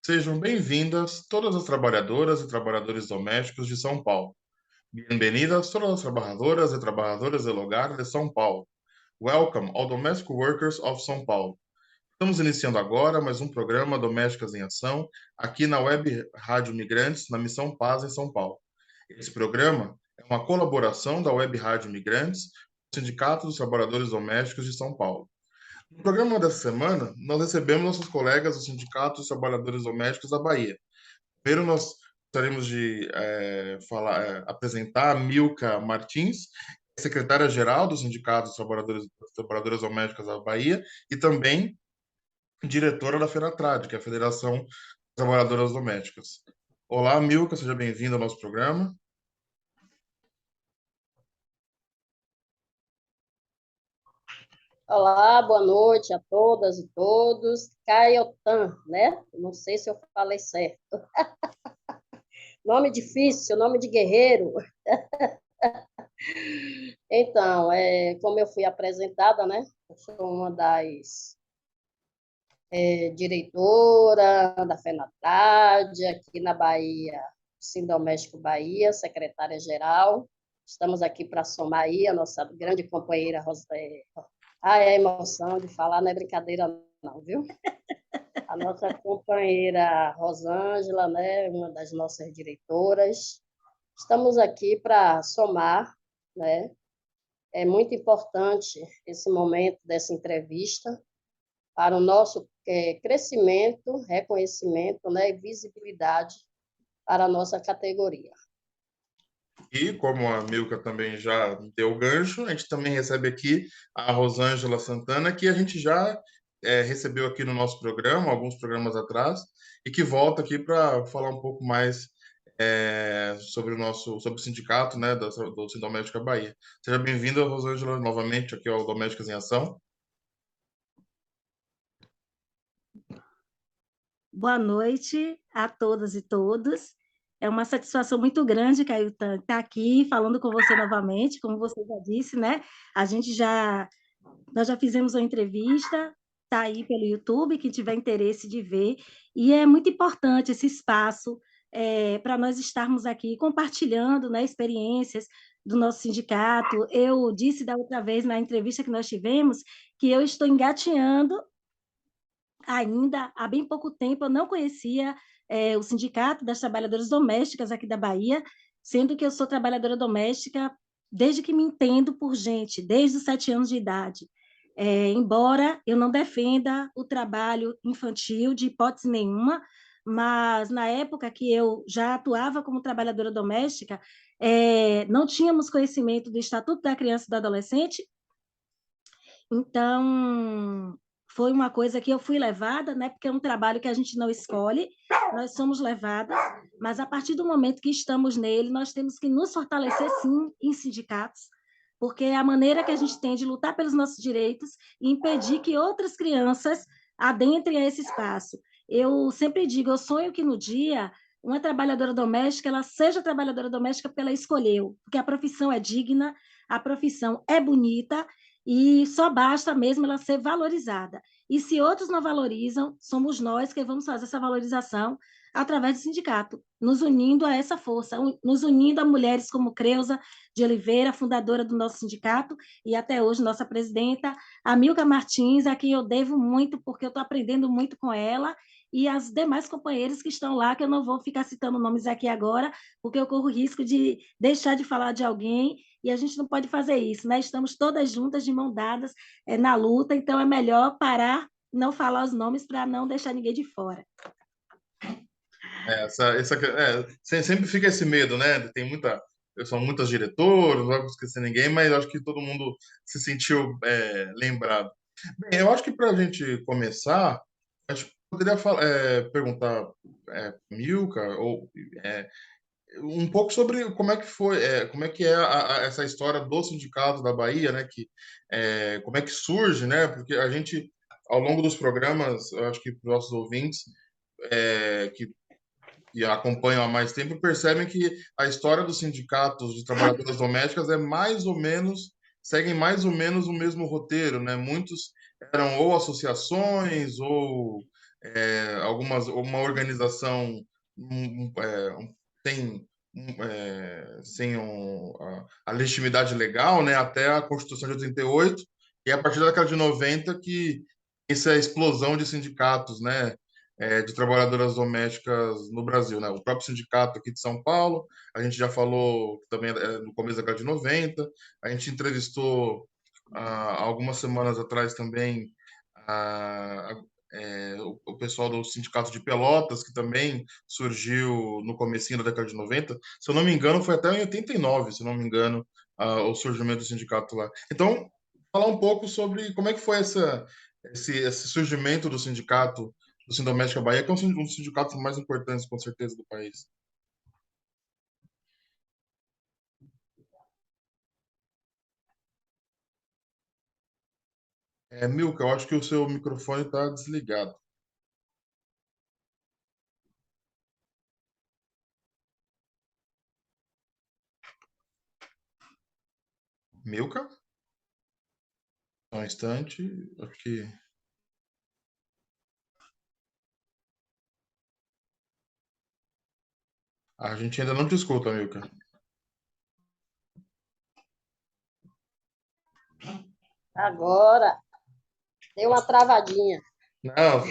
Sejam bem-vindas todas as trabalhadoras e trabalhadores domésticos de São Paulo. Bienvenidas todas as trabalhadoras e trabalhadores del hogar de São Paulo. Welcome all domestic workers of São Paulo. Estamos iniciando agora mais um programa Domésticas em Ação, aqui na Web Rádio Migrantes, na Missão Paz, em São Paulo. Esse programa é uma colaboração da Web Rádio Migrantes com o Sindicato dos Trabalhadores Domésticos de São Paulo. No programa dessa semana, nós recebemos nossos colegas do Sindicato dos Trabalhadores Domésticos da Bahia. Primeiro, nós gostaríamos de apresentar a Milka Martins, secretária-geral do Sindicato dos Trabalhadoras Domésticas da Bahia, e também diretora da FENATRAD, que é a Federação das Trabalhadoras Domésticas. Olá, Milka, seja bem-vinda ao nosso programa. Olá, boa noite a todas e todos. Caiotan, né? Não sei se eu falei certo. Nome difícil, nome de guerreiro. Então, como eu fui apresentada, né? Eu sou uma das diretora da FENATRAD, aqui na Bahia, Sindoméstico Bahia, secretária-geral. Estamos aqui para somar aí a nossa grande companheira é emoção de falar, não é brincadeira não, viu? A nossa companheira Rosângela, né, uma das nossas diretoras. Estamos aqui para somar, né? É muito importante esse momento dessa entrevista para o nosso crescimento, reconhecimento, né, e visibilidade para a nossa categoria. E, como a Milka também já deu o gancho, a gente também recebe aqui a Rosângela Santana, que a gente já recebeu aqui no nosso programa, alguns programas atrás, e que volta aqui para falar um pouco mais sobre o sindicato, né, do Sindomética Bahia. Seja bem-vinda, Rosângela, novamente aqui ao Domésticas em Ação. Boa noite a todas e todos. É uma satisfação muito grande, Caio, estar aqui falando com você novamente, como você já disse, né? Nós já fizemos uma entrevista, está aí pelo YouTube, quem tiver interesse de ver, e é muito importante esse espaço para nós estarmos aqui compartilhando, né, experiências do nosso sindicato. Eu disse da outra vez, na entrevista que nós tivemos, que eu estou engateando ainda, há bem pouco tempo, eu não conhecia o Sindicato das Trabalhadoras Domésticas aqui da Bahia, sendo que eu sou trabalhadora doméstica desde que me entendo por gente, desde os 7 anos de idade. Embora eu não defenda o trabalho infantil de hipótese nenhuma, mas na época que eu já atuava como trabalhadora doméstica, não tínhamos conhecimento do Estatuto da Criança e do Adolescente, então foi uma coisa que eu fui levada, né? Porque é um trabalho que a gente não escolhe, nós somos levadas, mas a partir do momento que estamos nele, nós temos que nos fortalecer, sim, em sindicatos, porque é a maneira que a gente tem de lutar pelos nossos direitos e impedir que outras crianças adentrem a esse espaço. Eu sempre digo, eu sonho que no dia uma trabalhadora doméstica, ela seja trabalhadora doméstica porque ela escolheu, porque a profissão é digna, a profissão é bonita, e só basta mesmo ela ser valorizada. E se outros não valorizam, somos nós que vamos fazer essa valorização através do sindicato, nos unindo a essa força, nos unindo a mulheres como Creuza de Oliveira, fundadora do nosso sindicato, e até hoje nossa presidenta, a Milka Martins, a quem eu devo muito, porque eu estou aprendendo muito com ela, e as demais companheiras que estão lá, que eu não vou ficar citando nomes aqui agora, porque eu corro risco de deixar de falar de alguém, e a gente não pode fazer isso, né? Estamos todas juntas, de mão dadas, na luta, então é melhor parar, não falar os nomes para não deixar ninguém de fora. Sempre fica esse medo, né? São muitas diretoras, não vou esquecer ninguém, mas acho que todo mundo se sentiu lembrado. Bem, eu acho que para a gente começar, a gente poderia perguntar Milka, ou um pouco sobre como é que foi, como é que é essa história do Sindicato da Bahia, né? Como é que surge, né? Porque a gente, ao longo dos programas, eu acho que para os nossos ouvintes que acompanham há mais tempo percebem que a história dos sindicatos de trabalhadoras domésticas é mais ou menos seguem mais ou menos o mesmo roteiro, né? Muitos eram ou associações ou uma organização sem, a legitimidade legal, né? Até a Constituição de 88, e a partir da década de 90 que essa explosão de sindicatos, né? De trabalhadoras domésticas no Brasil, né? O próprio sindicato aqui de São Paulo, a gente já falou também no começo da década de 90, a gente entrevistou algumas semanas atrás também ah, o pessoal do Sindicato de Pelotas, que também surgiu no comecinho da década de 90. Se eu não me engano, foi até em 89, se eu não me engano, o surgimento do sindicato lá. Então, falar um pouco sobre como é que foi esse surgimento do sindicato do Sindoméstica Bahia, que é um dos sindicatos mais importantes, com certeza, do país. Milka, eu acho que o seu microfone está desligado. Milka? Só um instante. Acho que a gente ainda não te escuta, Milka. Agora, deu uma travadinha. Não,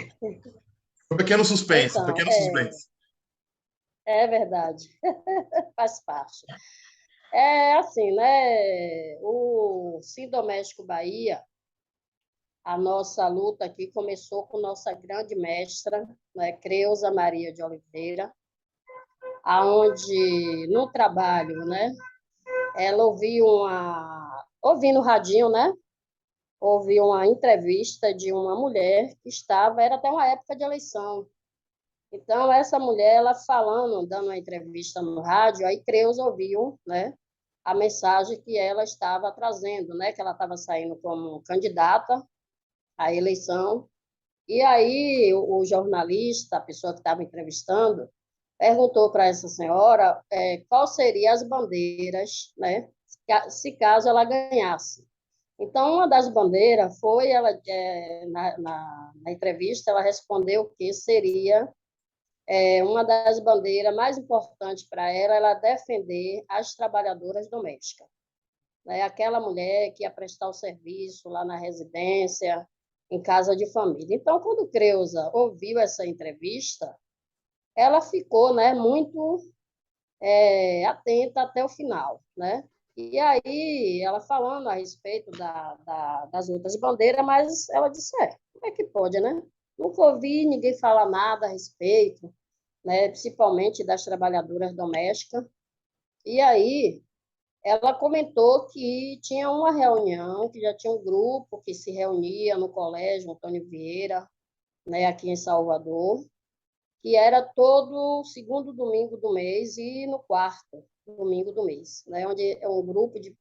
um pequeno suspense, um Então, pequeno suspense. é verdade, faz parte. É assim, né? O Sindoméstico Bahia, a nossa luta aqui começou com nossa grande mestra, né, Creuza Maria de Oliveira, aonde no trabalho, né, ela ouvindo o radinho, né, ouviu uma entrevista de uma mulher que estava, era até uma época de eleição. Então, essa mulher, ela falando, dando uma entrevista no rádio, aí Creuza ouviu, né, a mensagem que ela estava trazendo, né, que ela estava saindo como candidata à eleição. E aí o jornalista, a pessoa que estava entrevistando, perguntou para essa senhora qual seriam as bandeiras, né, se caso ela ganhasse. Então, uma das bandeiras foi, ela, na entrevista, ela respondeu que seria uma das bandeiras mais importantes para ela, ela defender as trabalhadoras domésticas, né? Aquela mulher que ia prestar o serviço lá na residência, em casa de família. Então, quando Creuza ouviu essa entrevista, ela ficou, né, muito atenta até o final, né? E aí, ela falando a respeito das outras bandeiras, mas ela disse, como é que pode, né? Nunca ouvi ninguém falar nada a respeito, né? Principalmente das trabalhadoras domésticas. E aí, ela comentou que tinha uma reunião, que já tinha um grupo que se reunia no Colégio Antônio Vieira, né, aqui em Salvador, que era todo segundo domingo do mês e no quarto domingo do mês, né, onde é um grupo de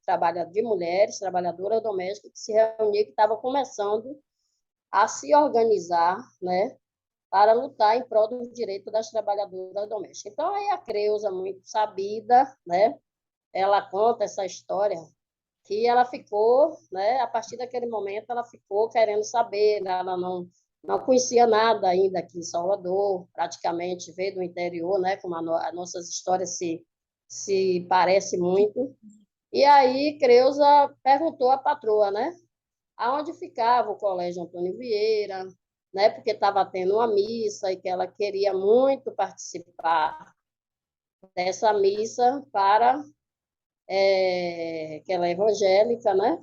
mulheres, trabalhadoras domésticas, que se reunia, que estava começando a se organizar, né, para lutar em prol do direito das trabalhadoras domésticas. Então, aí a Creuza, muito sabida, né, ela conta essa história que ela ficou, né, a partir daquele momento, ela ficou querendo saber, né, ela não conhecia nada ainda aqui em Salvador, praticamente veio do interior, né, como as nossas histórias se parecem muito. E aí, Creuza perguntou à patroa, né, aonde ficava o Colégio Antônio Vieira, né, porque estava tendo uma missa e que ela queria muito participar dessa missa para que ela é evangélica, né?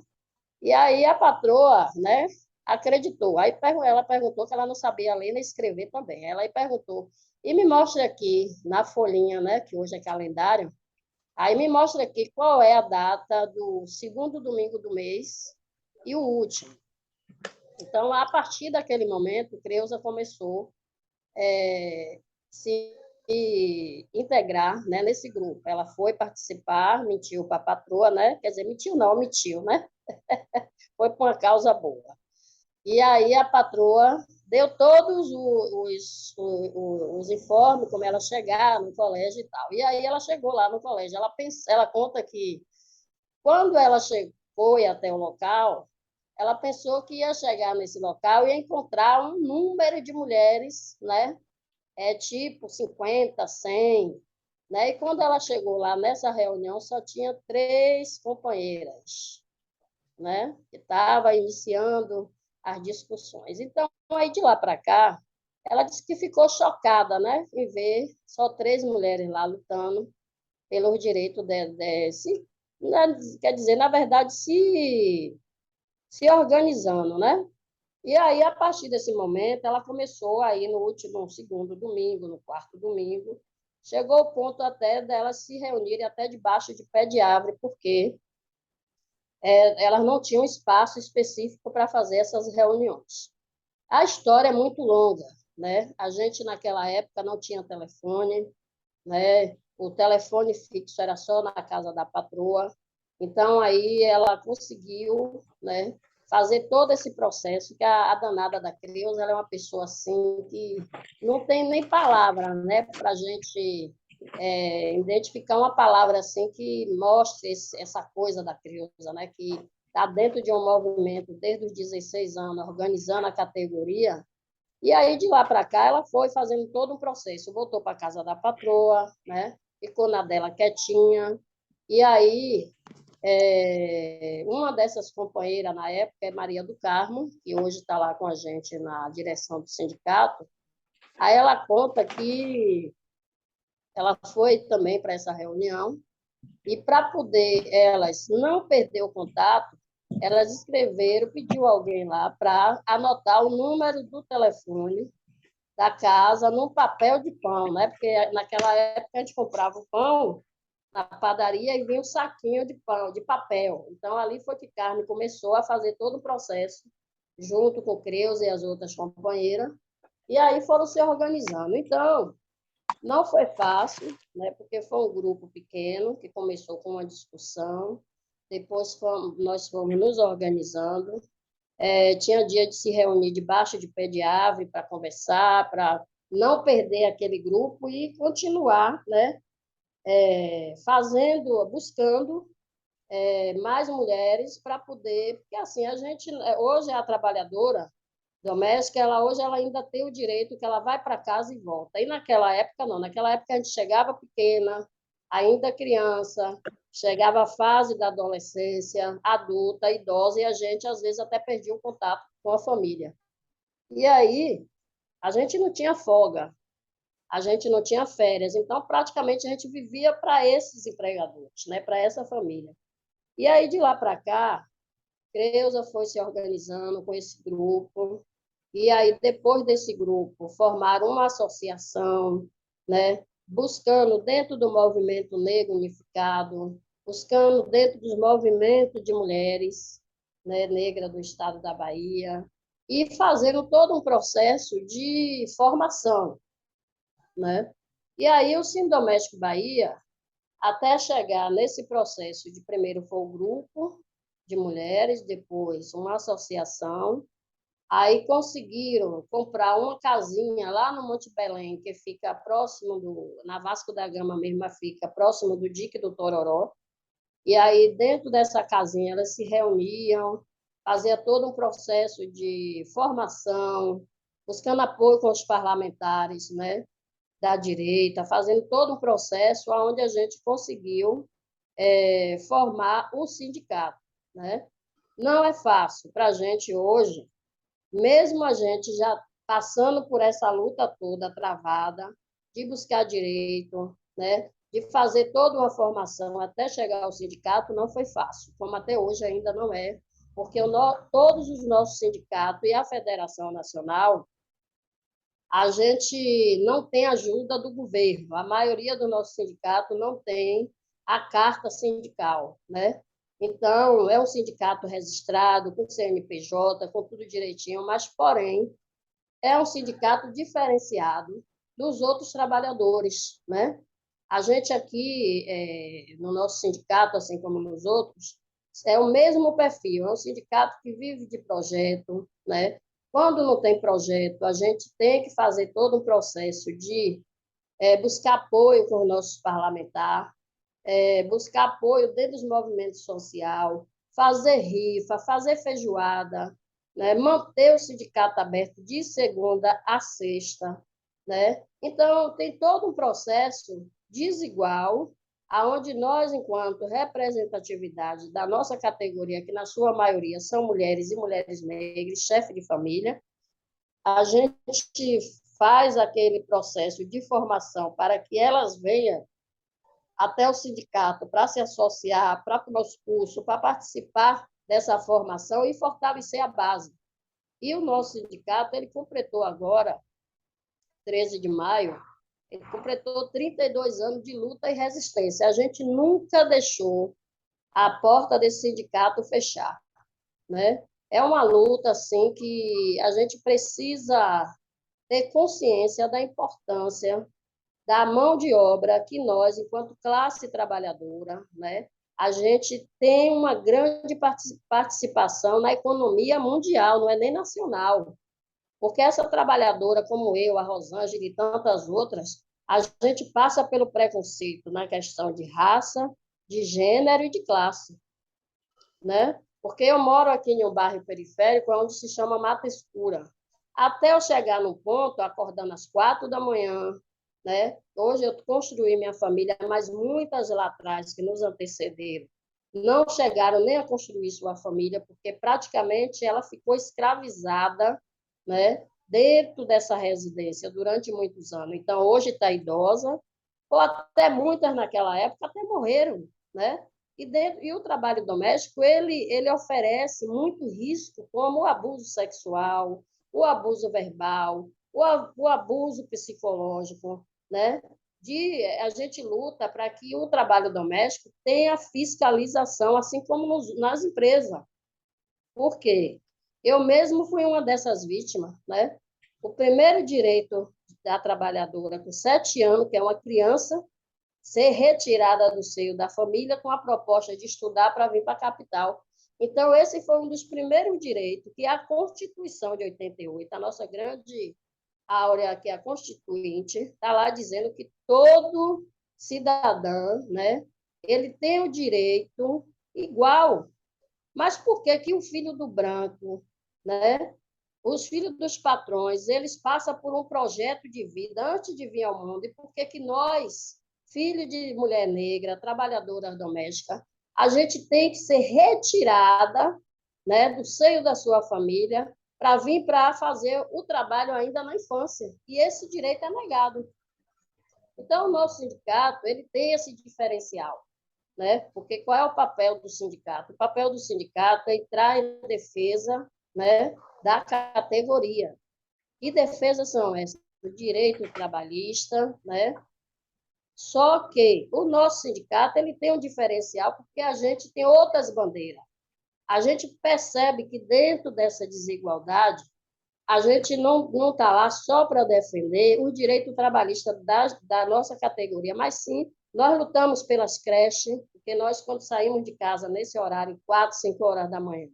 E aí a patroa, né, acreditou. Aí ela perguntou que ela não sabia ler nem escrever também. Ela aí perguntou, e me mostra aqui na folhinha, né, que hoje é calendário, aí me mostra aqui qual é a data do segundo domingo do mês e o último. Então, a partir daquele momento, Creuza começou se integrar, né, nesse grupo. Ela foi participar, mentiu para a patroa, né? Quer dizer, mentiu não, omitiu, né? Foi por uma causa boa. E aí a patroa deu todos os informes, como ela chegar no colégio e tal. E aí ela chegou lá no colégio. Ela conta que quando ela chegou, foi até o local, ela pensou que ia chegar nesse local e ia encontrar um número de mulheres, né? Tipo 50, 100, né? E quando ela chegou lá nessa reunião, só tinha 3 companheiras, né? Que estava iniciando as discussões. Então, aí de lá para cá, ela disse que ficou chocada, né? Em ver só 3 mulheres lá lutando pelos direitos desse, né? Quer dizer, na verdade, se organizando, né? E aí, a partir desse momento, ela começou aí no último, segundo domingo, no quarto domingo, chegou o ponto até delas se reunirem até debaixo de pé de árvore, porque elas não tinham espaço específico para fazer essas reuniões. A história é muito longa, né? A gente, naquela época, não tinha telefone, né? O telefone fixo era só na casa da patroa. Então, aí ela conseguiu, né, fazer todo esse processo, que a danada da Creuza, ela é uma pessoa assim que não tem nem palavra, né, para a gente identificar uma palavra assim que mostre essa coisa da Creuza, né, que está dentro de um movimento desde os 16 anos, organizando a categoria. E aí, de lá para cá, ela foi fazendo todo um processo. Voltou para a casa da patroa, né? Ficou na dela quietinha. E aí, uma dessas companheiras na época é Maria do Carmo, que hoje está lá com a gente na direção do sindicato. Aí ela conta que ela foi também para essa reunião e para poder elas não perder o contato, elas escreveram, pediu alguém lá para anotar o número do telefone da casa num papel de pão, né? Porque naquela época a gente comprava o pão na padaria e vinha um saquinho de pão, de papel. Então, ali foi que Carmen começou a fazer todo o processo, junto com o Creuza e as outras companheiras, e aí foram se organizando. Então, não foi fácil, né? Porque foi um grupo pequeno que começou com uma discussão, depois nós fomos nos organizando, tinha dia de se reunir debaixo de pé de árvore para conversar, para não perder aquele grupo e continuar, né, fazendo, buscando mais mulheres para poder, porque assim, a gente, hoje a trabalhadora doméstica, hoje ela ainda tem o direito que ela vai para casa e volta. E naquela época, não. Naquela época, a gente chegava pequena, ainda criança, chegava a fase da adolescência, adulta, idosa, e a gente, às vezes, até perdia o contato com a família. E aí, a gente não tinha folga, a gente não tinha férias, então, praticamente, a gente vivia para esses empregadores, né? Para essa família. E aí, de lá para cá, Creuza foi se organizando com esse grupo, e aí, depois desse grupo, formaram uma associação, né, buscando dentro do movimento negro unificado, buscando dentro dos movimentos de mulheres, né, negras do estado da Bahia, e fazendo todo um processo de formação, né? E aí, o Sindoméstico Bahia, até chegar nesse processo de primeiro foi o grupo de mulheres, depois uma associação, aí conseguiram comprar uma casinha lá no Monte Belém, que fica próximo na Vasco da Gama mesmo, fica próximo do dique do Tororó. E aí, dentro dessa casinha, elas se reuniam, fazia todo um processo de formação, buscando apoio com os parlamentares, né, da direita, fazendo todo um processo onde a gente conseguiu formar o sindicato, né? Não é fácil para a gente hoje, mesmo a gente já passando por essa luta toda travada, de buscar direito, né, de fazer toda uma formação até chegar ao sindicato, não foi fácil, como até hoje ainda não é, porque todos os nossos sindicatos e a Federação Nacional, a gente não tem ajuda do governo, a maioria do nosso sindicato não tem a carta sindical, né? Então, é um sindicato registrado, com CNPJ, com tudo direitinho, mas, porém, é um sindicato diferenciado dos outros trabalhadores, né? A gente aqui, no nosso sindicato, assim como nos outros, é o mesmo perfil, é um sindicato que vive de projeto, né? Quando não tem projeto, a gente tem que fazer todo um processo de buscar apoio com os nossos parlamentares, buscar apoio dentro dos movimentos sociais, fazer rifa, fazer feijoada, né? Manter o sindicato aberto de segunda a sexta, né? Então, tem todo um processo desigual, aonde nós, enquanto representatividade da nossa categoria, que na sua maioria são mulheres e mulheres negras, chefe de família, a gente faz aquele processo de formação para que elas venham até o sindicato para se associar, para o nosso curso, para participar dessa formação e fortalecer a base. E o nosso sindicato, ele completou agora, 13 de maio, ele completou 32 anos de luta e resistência. A gente nunca deixou a porta desse sindicato fechar, né? É uma luta assim que a gente precisa ter consciência da importância da mão de obra que nós, enquanto classe trabalhadora, né, a gente tem uma grande participação na economia mundial, não é nem nacional. Porque essa trabalhadora, como eu, a Rosângela e tantas outras, a gente passa pelo preconceito na questão de raça, de gênero e de classe, né? Porque eu moro aqui em um bairro periférico onde se chama Mata Escura. Até eu chegar no ponto, acordando às 4 da manhã, né? Hoje eu construí minha família, mas muitas lá atrás que nos antecederam não chegaram nem a construir sua família, porque praticamente ela ficou escravizada, né? Dentro dessa residência durante muitos anos. Então, hoje está idosa, ou até muitas naquela época até morreram, né? E o trabalho doméstico, ele oferece muito risco, como o abuso sexual, o abuso verbal, o abuso psicológico, né? A gente luta para que o trabalho doméstico tenha fiscalização, assim como nas empresas. Por quê? Eu mesmo fui uma dessas vítimas, né? O primeiro direito da trabalhadora com 7 anos, que é uma criança, ser retirada do seio da família com a proposta de estudar para vir para a capital. Então, esse foi um dos primeiros direitos que a Constituição de 88, a nossa grande áurea, que é a Constituinte, está lá dizendo que todo cidadão, né, ele tem o direito igual. Mas por que que o filho do branco, né, os filhos dos patrões, eles passam por um projeto de vida antes de vir ao mundo? E por que que nós, filho de mulher negra, trabalhadora doméstica, a gente tem que ser retirada, né, do seio da sua família para vir para fazer o trabalho ainda na infância? E esse direito é negado. Então, o nosso sindicato, ele tem esse diferencial, né? Porque qual é o papel do sindicato? O papel do sindicato é entrar em defesa, né, da categoria. Que defesas são essas? O direito trabalhista, né? Só que o nosso sindicato, ele tem um diferencial porque a gente tem outras bandeiras. A gente percebe que dentro dessa desigualdade, a gente não está lá só para defender o direito trabalhista da nossa categoria, mas sim, nós lutamos pelas creches, porque nós, quando saímos de casa nesse horário, 4, 5 horas da manhã,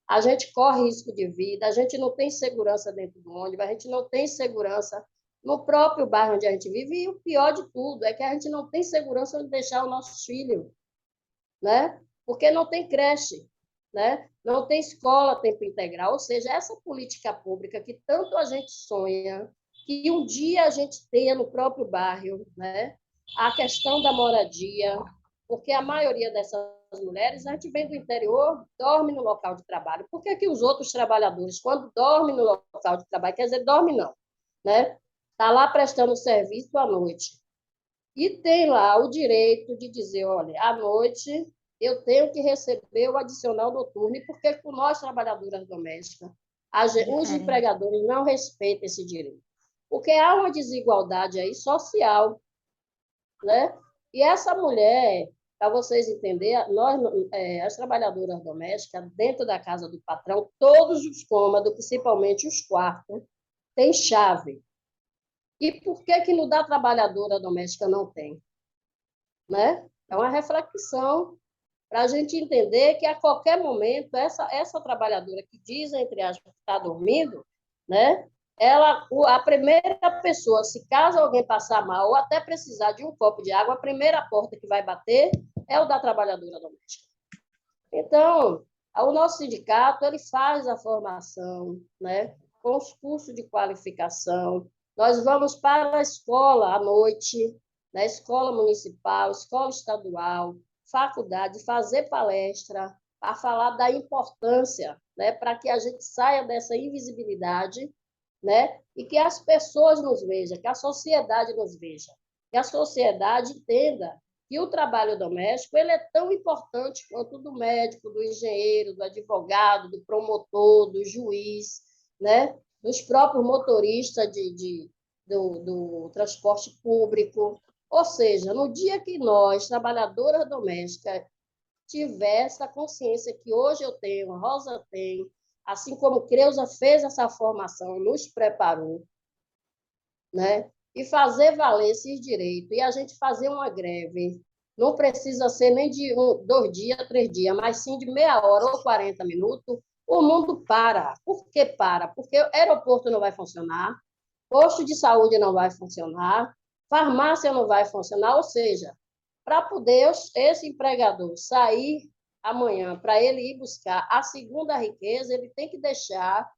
a gente corre risco de vida, a gente não tem segurança dentro do ônibus, a gente não tem segurança no próprio bairro onde a gente vive, e o pior de tudo é que a gente não tem segurança onde deixar os nossos filhos, né? Porque não tem creche, né? Não tem escola a tempo integral, ou seja, essa política pública que tanto a gente sonha, que um dia a gente tenha no próprio bairro, né? A questão da moradia, porque a maioria dessas mulheres, a gente vem do interior, dorme no local de trabalho. Por que que os outros trabalhadores, quando dormem no local de trabalho, quer dizer, dorme não, né? Está lá prestando serviço à noite. E tem lá o direito de dizer, olha, à noite eu tenho que receber o adicional noturno, e por que nós, trabalhadoras domésticas, os empregadores não respeitam esse direito? Porque há uma desigualdade aí social, né? E essa mulher, para vocês entenderem, nós, as trabalhadoras domésticas, dentro da casa do patrão, todos os cômodos, principalmente os quartos, têm chave. E por que que no da trabalhadora doméstica não tem? Né? É uma reflexão para a gente entender que a qualquer momento essa trabalhadora que diz, entre aspas, que está dormindo, né? A primeira pessoa, se caso alguém passar mal ou até precisar de um copo de água, a primeira porta que vai bater é o da trabalhadora doméstica. Então, o nosso sindicato ele faz a formação, né, com os cursos de qualificação. Nós vamos para a escola à noite, na escola municipal, escola estadual, faculdade, fazer palestra para falar da importância, né, para que a gente saia dessa invisibilidade, né, e que as pessoas nos vejam, que a sociedade nos veja, que a sociedade entenda que o trabalho doméstico ele é tão importante quanto o do médico, do engenheiro, do advogado, do promotor, do juiz, né, dos próprios motoristas do transporte público. Ou seja, no dia que nós, trabalhadoras domésticas, tiver essa consciência que hoje eu tenho, a Rosa tem, assim como Creuza fez essa formação, nos preparou, né? E fazer valer esses direitos, e a gente fazer uma greve, não precisa ser nem de 2 dias, 3 dias, mas sim de meia hora ou 40 minutos, o mundo para. Por que para? Porque o aeroporto não vai funcionar, posto de saúde não vai funcionar, farmácia não vai funcionar, ou seja, para poder esse empregador sair amanhã, para ele ir buscar a segunda riqueza, ele tem que deixar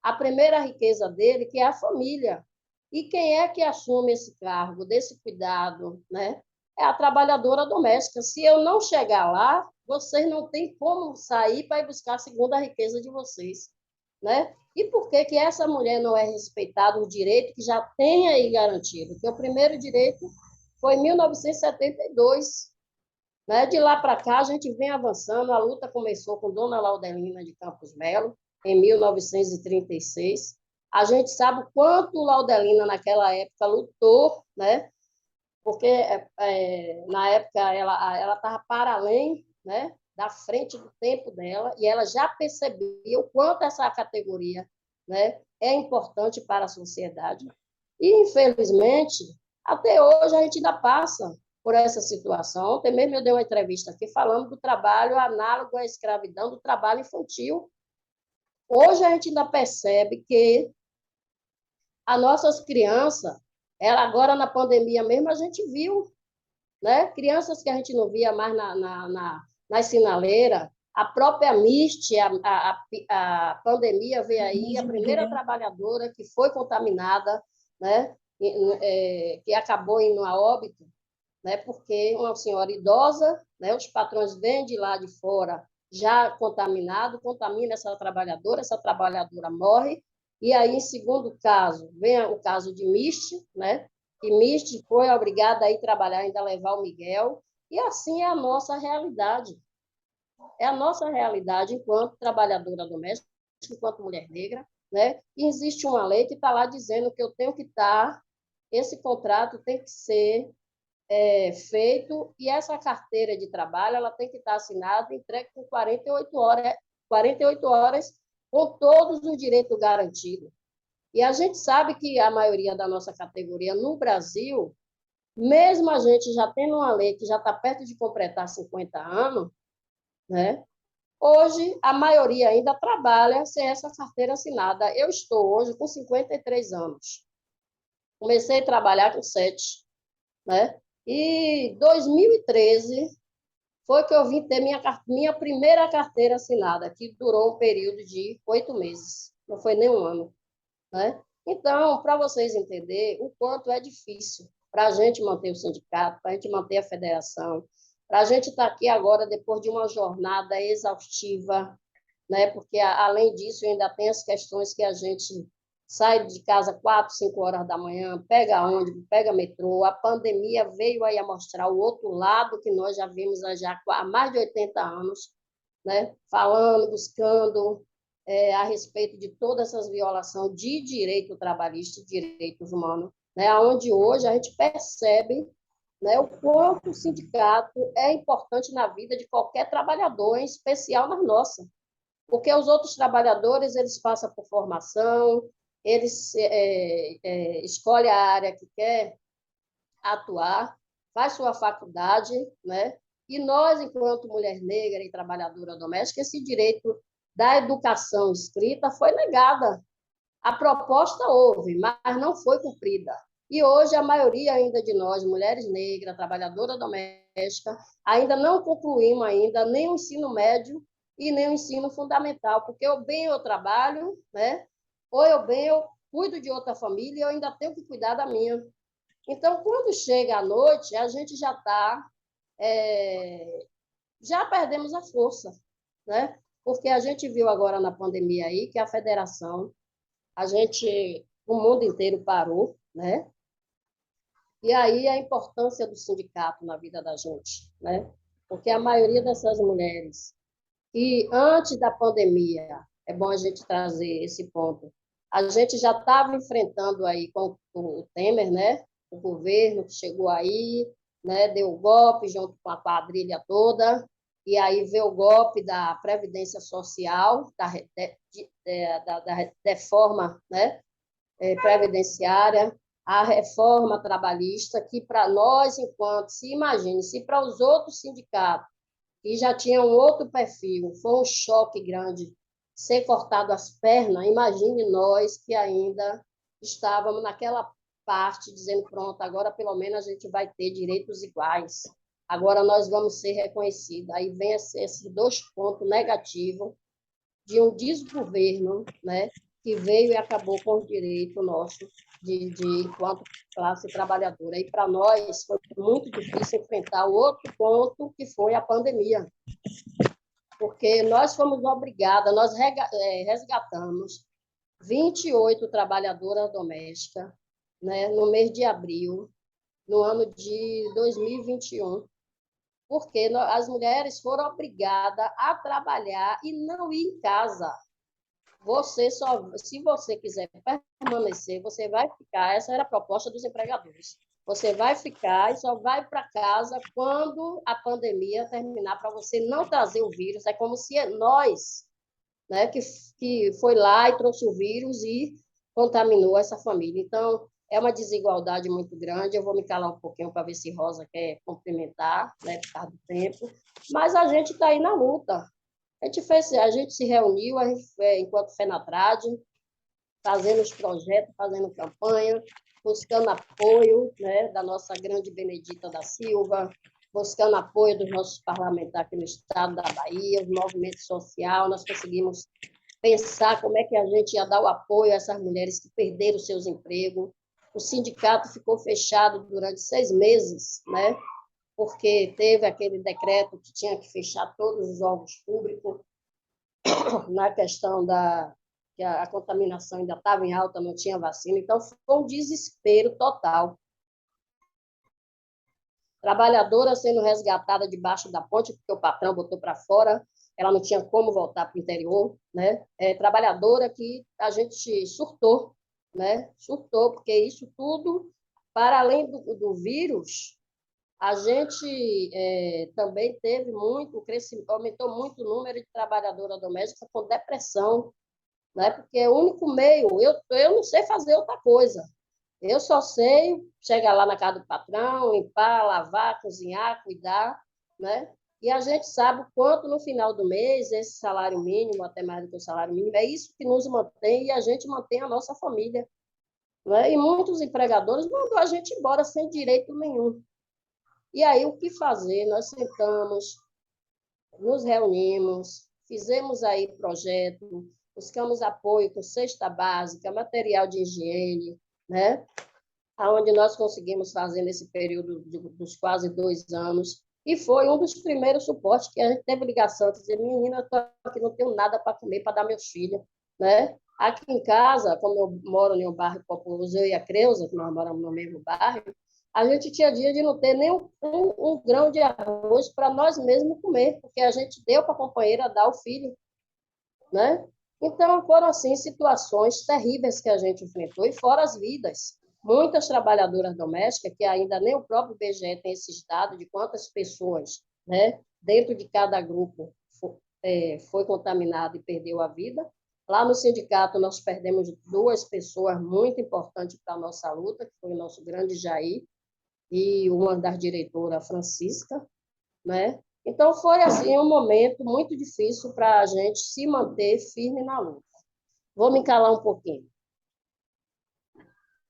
a primeira riqueza dele, que é a família. E quem é que assume esse cargo, desse cuidado, né? É a trabalhadora doméstica. Se eu não chegar lá, vocês não têm como sair para ir buscar a segunda riqueza de vocês, né? E por que que essa mulher não é respeitada o direito que já tem aí garantido? Porque o primeiro direito foi em 1972, né? De lá para cá, a gente vem avançando. A luta começou com Dona Laudelina de Campos Melo, em 1936. A gente sabe o quanto Laudelina, naquela época, lutou, né? Porque na época ela estava para além, né? Da frente do tempo dela, e ela já percebia o quanto essa categoria, né? É importante para a sociedade. E, infelizmente, até hoje a gente ainda passa por essa situação. Ontem mesmo eu dei uma entrevista aqui falando do trabalho análogo à escravidão, do trabalho infantil. Hoje a gente ainda percebe que as nossas crianças, ela agora na pandemia mesmo, a gente viu, né? Crianças que a gente não via mais nas sinaleiras, a própria Mist, a pandemia veio aí, a primeira trabalhadora que foi contaminada, né? Que acabou indo a óbito, né? Porque uma senhora idosa, né? Os patrões vêm de lá de fora já contaminado, contamina essa trabalhadora morre, e aí, em segundo caso, vem o caso de Mist, né? Que Mist foi obrigada a ir trabalhar, ainda levar o Miguel, e assim é a nossa realidade. É a nossa realidade enquanto trabalhadora doméstica, enquanto mulher negra, né? E existe uma lei que está lá dizendo que eu tenho que estar, esse contrato tem que ser feito, e essa carteira de trabalho ela tem que estar assinada e entregue com 48 horas com todos os direitos garantidos. E a gente sabe que a maioria da nossa categoria no Brasil, mesmo a gente já tendo uma lei que já está perto de completar 50 anos, né? Hoje, a maioria ainda trabalha sem essa carteira assinada. Eu estou hoje com 53 anos. Comecei a trabalhar com 7, né? E 2013 foi que eu vim ter minha primeira carteira assinada, que durou um período de 8 meses, não foi nem um ano, né? Então, para vocês entenderem o quanto é difícil para a gente manter o sindicato, para a gente manter a federação, para a gente estar aqui agora depois de uma jornada exaustiva, né? Porque, além disso, ainda tem as questões que a gente sai de casa 4, 5 horas da manhã, pega ônibus, pega metrô. A pandemia veio aí a mostrar o outro lado que nós já vimos já há mais de 80 anos, né? Falando, buscando a respeito de todas essas violações de direito trabalhista, direitos humanos, né? Onde hoje a gente percebe, né, o quanto o sindicato é importante na vida de qualquer trabalhador, em especial na nossa. Porque os outros trabalhadores, eles passam por formação, eles escolhem a área que quer atuar, faz sua faculdade, né? E nós, enquanto mulher negra e trabalhadora doméstica, esse direito da educação escrita foi negada. A proposta houve, mas não foi cumprida, E hoje a maioria ainda de nós, mulheres negras, trabalhadora doméstica, ainda não concluímos ainda nem o ensino médio e nem o ensino fundamental, porque ou bem eu trabalho, né? Ou eu bem eu cuido de outra família e eu ainda tenho que cuidar da minha. Então, quando chega a noite, a gente já está, já perdemos a força, né? Porque a gente viu agora na pandemia aí que a federação, o mundo inteiro parou, né? E aí a importância do sindicato na vida da gente, né? Porque a maioria dessas mulheres que antes da pandemia, é bom a gente trazer esse ponto, a gente já estava enfrentando aí com o Temer, né? O governo que chegou aí, né? Deu o golpe junto com a quadrilha toda, e aí veio o golpe da Previdência Social, da reforma, né? Previdenciária, a reforma trabalhista, que para nós, enquanto, se imagine, se para os outros sindicatos, que já tinham outro perfil, foi um choque grande ser cortado as pernas, imagine nós que ainda estávamos naquela parte, dizendo, pronto, agora pelo menos a gente vai ter direitos iguais, agora nós vamos ser reconhecidos. Aí vem esses dois pontos negativos de um desgoverno, né, que veio e acabou com o direito nosso enquanto classe trabalhadora. E para nós foi muito difícil enfrentar o outro ponto, que foi a pandemia, porque nós fomos obrigadas, nós resgatamos 28 trabalhadoras domésticas, né, no mês de abril, no ano de 2021, porque as mulheres foram obrigadas a trabalhar e não ir em casa. Se você quiser permanecer, você vai ficar. Essa era a proposta dos empregadores. Você vai ficar e só vai para casa quando a pandemia terminar, para você não trazer o vírus. É como se nós, né, que foi lá e trouxe o vírus e contaminou essa família. Então, é uma desigualdade muito grande. Eu vou me calar um pouquinho para ver se Rosa quer complementar, né, por causa do tempo. Mas a gente está aí na luta. A gente se reuniu, enquanto FENATRAD, fazendo os projetos, fazendo campanha, buscando apoio, né, da nossa grande Benedita da Silva, buscando apoio dos nossos parlamentares aqui no estado da Bahia, do movimento social. Nós conseguimos pensar como é que a gente ia dar o apoio a essas mulheres que perderam seus empregos. O sindicato ficou fechado durante 6 meses, né? Porque teve aquele decreto que tinha que fechar todos os órgãos públicos na questão que a contaminação ainda estava em alta, não tinha vacina, então foi um desespero total. Trabalhadora sendo resgatada debaixo da ponte, porque o patrão botou para fora, ela não tinha como voltar para o interior, né? Trabalhadora que a gente surtou, né? Surtou, porque isso tudo, para além do vírus, a gente também teve muito crescimento, aumentou muito o número de trabalhadoras domésticas com depressão, né? Porque é o único meio, eu não sei fazer outra coisa. Eu só sei chegar lá na casa do patrão, limpar, lavar, cozinhar, cuidar, né? E a gente sabe o quanto no final do mês esse salário mínimo, até mais do que o salário mínimo, é isso que nos mantém e a gente mantém a nossa família, né? E muitos empregadores mandam a gente embora sem direito nenhum. E aí, o que fazer? Nós sentamos, nos reunimos, fizemos aí projeto, buscamos apoio com cesta básica, material de higiene, né? Onde nós conseguimos fazer nesse período dos quase 2 anos. E foi um dos primeiros suportes que a gente teve ligação, de dizer, menina, eu estou aqui, não tenho nada para comer, para dar meus filhos, né? Aqui em casa, como eu moro em um bairro populoso, eu e a Creuza, que nós moramos no mesmo bairro, a gente tinha dia de não ter nem um grão de arroz para nós mesmos comer, porque a gente deu para a companheira dar ao filho, né? Então, foram, assim, situações terríveis que a gente enfrentou, e fora as vidas. Muitas trabalhadoras domésticas, que ainda nem o próprio IBGE tem esses dados de quantas pessoas, né, dentro de cada grupo foi contaminado e perdeu a vida. Lá no sindicato, nós perdemos 2 pessoas muito importantes para a nossa luta, que foi o nosso grande Jair, e uma das diretoras, Francisca, né? Então, foi assim um momento muito difícil para a gente se manter firme na luta. Vou me calar um pouquinho.